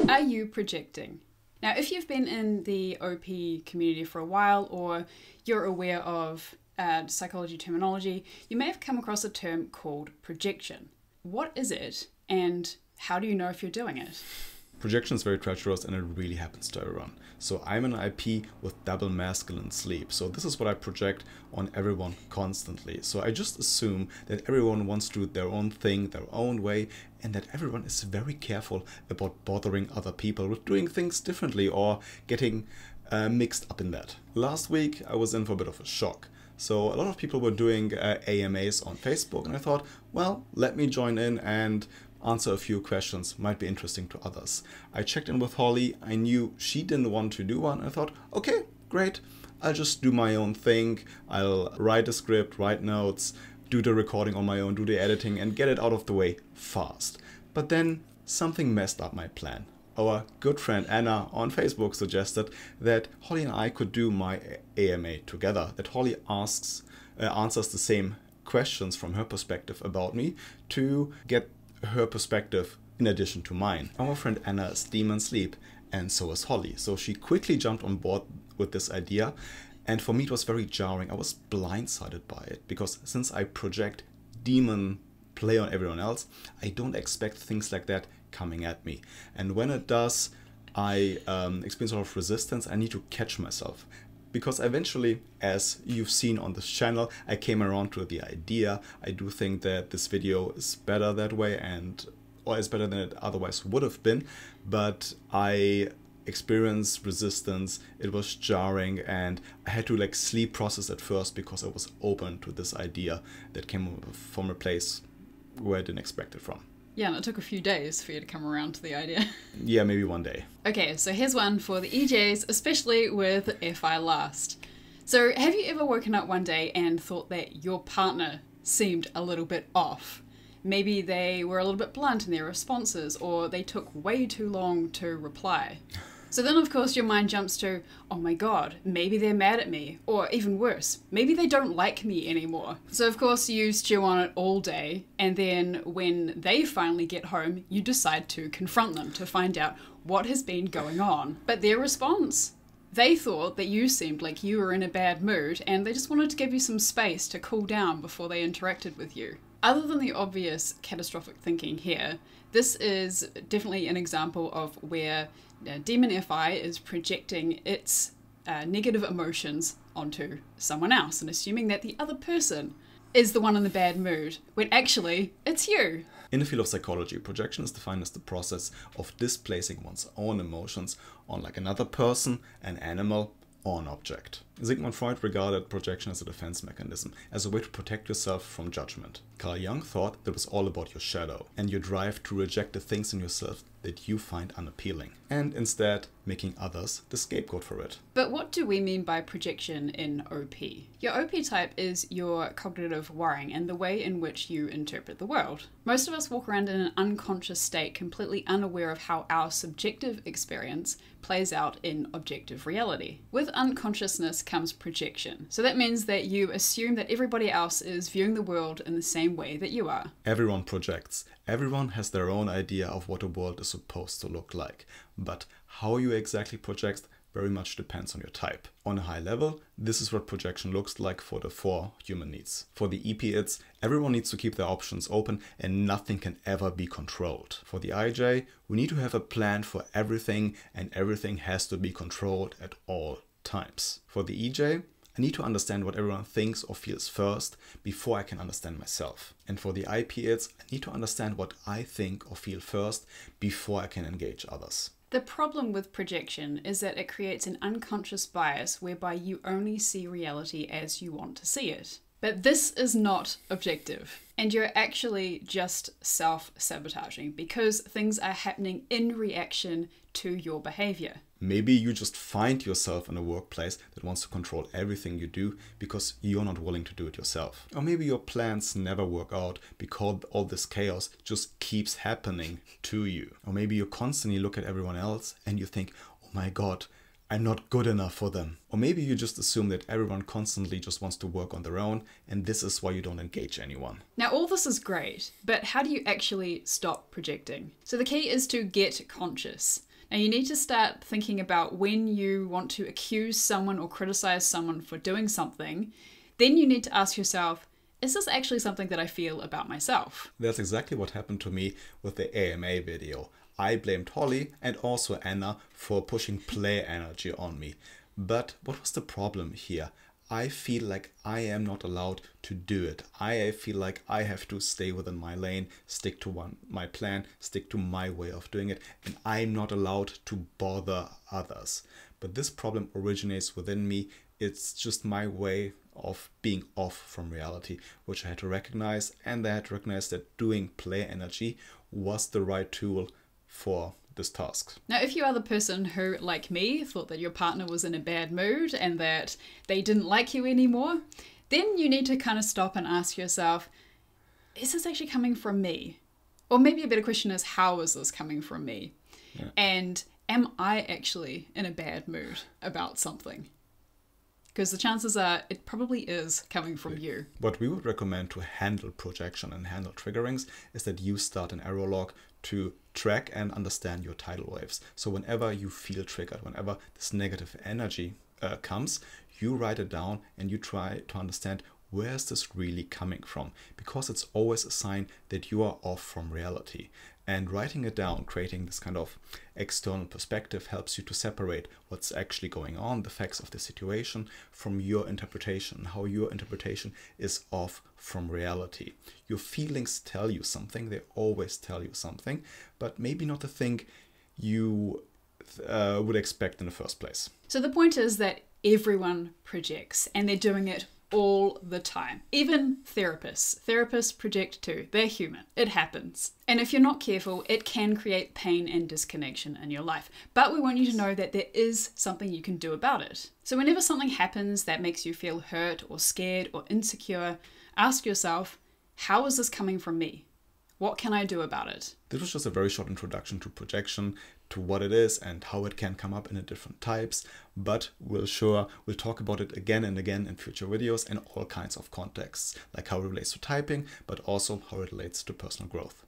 Are you projecting? Now, if you've been in the OP community for a while, or you're aware of psychology terminology, you may have come across a term called projection. What is it, and how do you know if you're doing it? Projection is very treacherous, and it really happens to everyone. So I'm an IP with double masculine sleep. So this is what I project on everyone constantly. So I just assume that everyone wants to do their own thing, their own way, and that everyone is very careful about bothering other people with doing things differently or getting mixed up in that. Last week I was in for a bit of a shock. So a lot of people were doing AMAs on Facebook, and I thought, well, let me join in and answer a few questions, might be interesting to others. I checked in with Holly. I knew she didn't want to do one. I thought, okay, great. I'll just do my own thing. I'll write a script, write notes, do the recording on my own, do the editing, and get it out of the way fast. But then something messed up my plan. Our good friend Anna on Facebook suggested that Holly and I could do my AMA together, that Holly answers the same questions from her perspective about me to get her perspective in addition to mine. Our friend Anna is demon sleep, and so is Holly. So she quickly jumped on board with this idea, and for me it was very jarring. I was blindsided by it, because since I project demon play on everyone else, I don't expect things like that coming at me. And when it does, I experience a lot of resistance. I need to catch myself. Because eventually, as you've seen on this channel, I came around to the idea. I do think that this video is better that way, or is better than it otherwise would have been. But I experienced resistance. It was jarring, and I had to sleep process at first, because I was open to this idea that came from a place where I didn't expect it from. Yeah, and it took a few days for you to come around to the idea. Yeah, maybe one day. Okay, so here's one for the EJs, especially with FI last. So have you ever woken up one day and thought that your partner seemed a little bit off? Maybe they were a little bit blunt in their responses, or they took way too long to reply. So then, of course, your mind jumps to, oh my god, maybe they're mad at me. Or even worse, maybe they don't like me anymore. So of course you stew on it all day, and then when they finally get home, you decide to confront them to find out what has been going on. But their response? They thought that you seemed like you were in a bad mood, and they just wanted to give you some space to cool down before they interacted with you. Other than the obvious catastrophic thinking here, this is definitely an example of where Demon FI is projecting its negative emotions onto someone else and assuming that the other person is the one in the bad mood, when actually it's you. In the field of psychology, projection is defined as the process of displacing one's own emotions on another person, an animal, or an object. Sigmund Freud regarded projection as a defense mechanism, as a way to protect yourself from judgment. Carl Jung thought that it was all about your shadow and your drive to reject the things in yourself that you find unappealing, and instead making others the scapegoat for it. But what do we mean by projection in OP? Your OP type is your cognitive wiring and the way in which you interpret the world. Most of us walk around in an unconscious state, completely unaware of how our subjective experience plays out in objective reality. With unconsciousness comes projection. So that means that you assume that everybody else is viewing the world in the same way that you are. Everyone projects. Everyone has their own idea of what a world is supposed to look like. But how you exactly project very much depends on your type. On a high level, this is what projection looks like for the 4 human needs. For the EP, it's everyone needs to keep their options open and nothing can ever be controlled. For the IJ, we need to have a plan for everything and everything has to be controlled at all times. For the EJ, I need to understand what everyone thinks or feels first before I can understand myself. And for the IP, it's I need to understand what I think or feel first before I can engage others. The problem with projection is that it creates an unconscious bias whereby you only see reality as you want to see it. But this is not objective, and you're actually just self-sabotaging because things are happening in reaction to your behavior. Maybe you just find yourself in a workplace that wants to control everything you do because you're not willing to do it yourself. Or maybe your plans never work out because all this chaos just keeps happening to you. Or maybe you constantly look at everyone else and you think, oh my god, I'm not good enough for them. Or maybe you just assume that everyone constantly just wants to work on their own, and this is why you don't engage anyone. Now, all this is great, but how do you actually stop projecting? So the key is to get conscious. Now, you need to start thinking about when you want to accuse someone or criticize someone for doing something. Then you need to ask yourself, is this actually something that I feel about myself? That's exactly what happened to me with the AMA video. I blamed Holly and also Anna for pushing play energy on me. But what was the problem here? I feel like I am not allowed to do it. I feel like I have to stay within my lane, stick to my plan, stick to my way of doing it, and I'm not allowed to bother others. But this problem originates within me. It's just my way of being off from reality, which I had to recognize, and I had to recognize that doing play energy was the right tool for this task. Now, if you are the person who, like me, thought that your partner was in a bad mood and that they didn't like you anymore, then you need to kind of stop and ask yourself, is this actually coming from me? Or maybe a better question is, how is this coming from me? Yeah. And am I actually in a bad mood about something? Because the chances are it probably is coming from you. What we would recommend to handle projection and handle triggerings is that you start an arrow log to track and understand your tidal waves. So whenever you feel triggered, whenever this negative energy comes, you write it down and you try to understand, where is this really coming from? Because it's always a sign that you are off from reality. And writing it down, creating this kind of external perspective, helps you to separate what's actually going on, the facts of the situation, from your interpretation, how your interpretation is off from reality. Your feelings tell you something, they always tell you something, but maybe not the thing you would expect in the first place. So the point is that everyone projects, and they're doing it all the time. Even therapists. Therapists project too. They're human. It happens. And if you're not careful, it can create pain and disconnection in your life. But we want you to know that there is something you can do about it. So whenever something happens that makes you feel hurt or scared or insecure, ask yourself, how is this coming from me? What can I do about it? This was just a very short introduction to projection, to what it is and how it can come up in the different types, but we'll talk about it again and again in future videos in all kinds of contexts, like how it relates to typing, but also how it relates to personal growth.